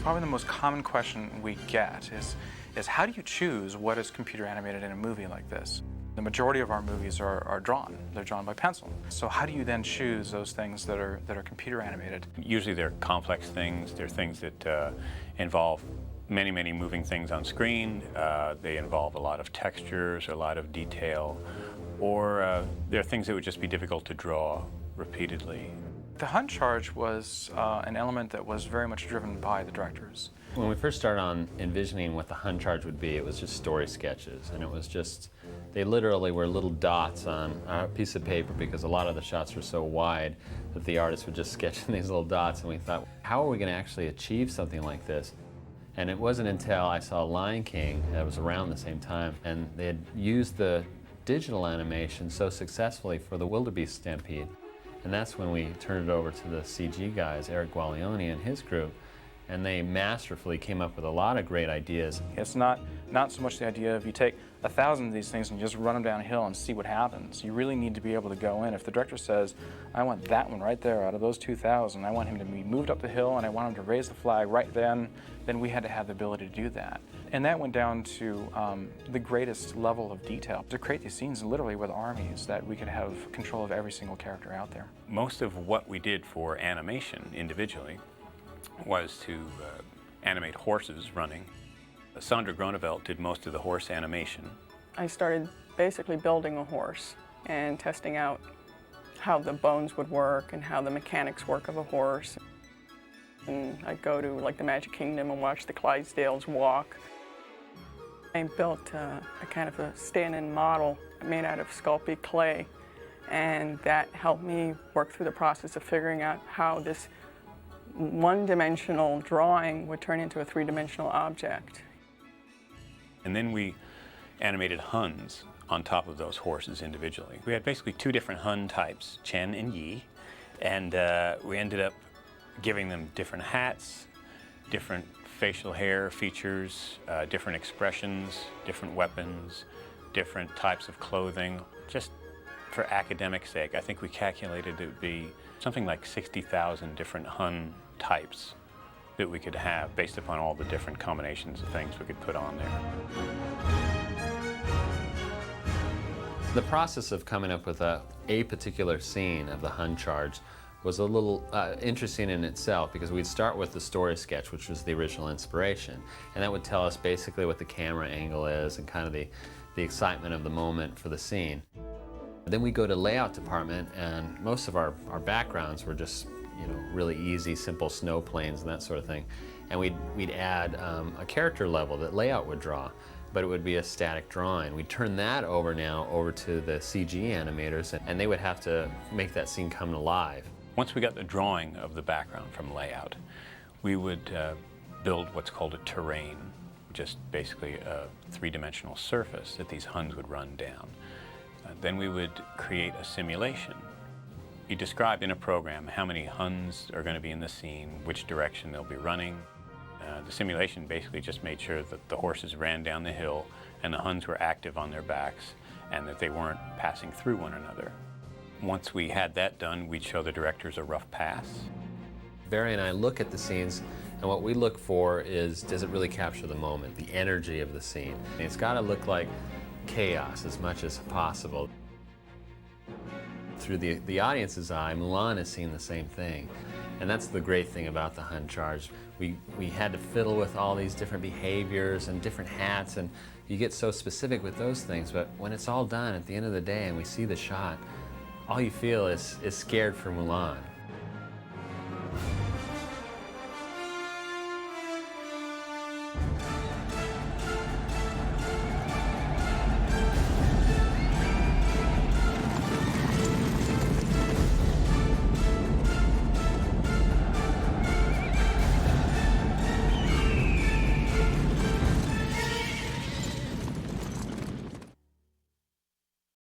Probably the most common question we get is how do you choose what is computer animated in a movie like this? The majority of our movies are drawn. They're drawn by pencil. So how do you then choose those things that are computer animated? Usually they're complex things. They're things that involve many, many moving things on screen. They involve a lot of textures, a lot of detail, or they're things that would just be difficult to draw repeatedly. The Hun charge was an element that was very much driven by the directors. When we first started on envisioning what the Hun charge would be, it was just story sketches, and it was just, they literally were little dots on a piece of paper because a lot of the shots were so wide that the artist would just sketch in these little dots, and we thought, how are we going to actually achieve something like this? And it wasn't until I saw Lion King, that was around the same time, and they had used the digital animation so successfully for the wildebeest stampede. And that's when we turned it over to the CG guys, Eric Guaglione and his group, and they masterfully came up with a lot of great ideas. It's not so much the idea of you take 1,000 of these things and you just run them down a hill and see what happens. You really need to be able to go in. If the director says, I want that one right there out of those 2,000, I want him to be moved up the hill and I want him to raise the flag right then we had to have the ability to do that. And that went down to the greatest level of detail. To create these scenes literally with armies that we could have control of every single character out there. Most of what we did for animation individually was to animate horses running. Sandra Gronevelt did most of the horse animation. I started basically building a horse and testing out how the bones would work and how the mechanics work of a horse. And I'd go to like the Magic Kingdom and watch the Clydesdales walk. I built a kind of a stand-in model made out of Sculpey clay, and that helped me work through the process of figuring out how this one-dimensional drawing would turn into a three-dimensional object. And then we animated Huns on top of those horses individually. We had basically two different Hun types, Chen and Yi, and we ended up giving them different hats, different facial hair features, different expressions, different weapons, different types of clothing. Just for academic sake, I think we calculated it would be something like 60,000 different Hun types that we could have based upon all the different combinations of things we could put on there. The process of coming up with a particular scene of the Hun charge was a little interesting in itself, because we'd start with the story sketch, which was the original inspiration, and that would tell us basically what the camera angle is and kind of the excitement of the moment for the scene. Then we go to layout department, and most of our backgrounds were just, you know, really easy, simple snow planes and that sort of thing. And we'd add a character level that layout would draw, but it would be a static drawing. We'd turn that over to the CG animators, and they would have to make that scene come alive. Once we got the drawing of the background from layout, we would build what's called a terrain, just basically a three-dimensional surface that these Huns would run down. Then we would create a simulation. You describe in a program how many Huns are going to be in the scene, which direction they'll be running. The simulation basically just made sure that the horses ran down the hill and the Huns were active on their backs and that they weren't passing through one another. Once we had that done, we'd show the directors a rough pass. Barry and I look at the scenes, and what we look for is, does it really capture the moment, the energy of the scene? And it's got to look like chaos as much as possible. Through the audience's eye, Mulan is seeing the same thing. And that's the great thing about the Hun charge. We had to fiddle with all these different behaviors and different hats, and you get so specific with those things, but when it's all done at the end of the day and we see the shot, all you feel is scared for Mulan.